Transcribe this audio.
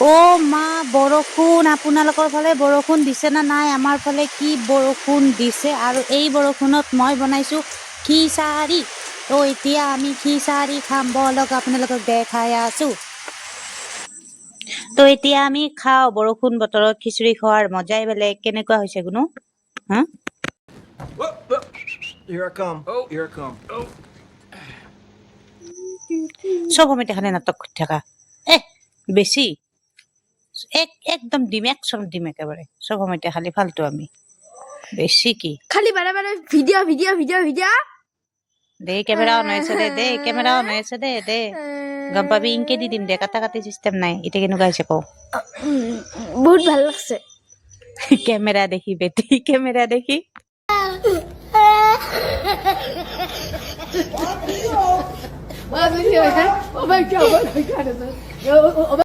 অ' মা বৰষুণ, আপোনালোকৰ ফালে বৰষুণ দিছে না নাই? আমাৰ ফালে কি বৰষুণ দিছে আৰু এই বৰষুণত মই বনাইছো খিচাৰি। তো এতিয়া আমি খিচাৰি খাম, বলক আপোনালোকক দেখাই আছো। তো এতিয়া আমি খাওঁ, বৰষুণ বতৰত খিচিৰি খোৱাৰ মজাই বেলেগ। কেনেকুৱা হৈছে গুনো? হা? Here I come. Oh, here I come. Oh. চব সময়তে খালি নাটক কৰি থাকা। বেছি একদম দিম, একশন দিম একেবাৰে। চব সময়তে খালি ফালতু আমি। বেছি কি? খালি বাৰে বাৰে ভিডিঅ'। দে কেমেৰা অন হৈ আছে দে কেমেৰা অন হৈ আছে দে। গম পাবি ইনকে দি দিম দে, কাটা কাটি চিষ্টেম নাই। এতিয়া কেনেকুৱা হৈছে কওঁ? বহুত ভাল লাগছে। কেমেৰা দেখি বেটি, কেমেৰা দেখি। Oh my God.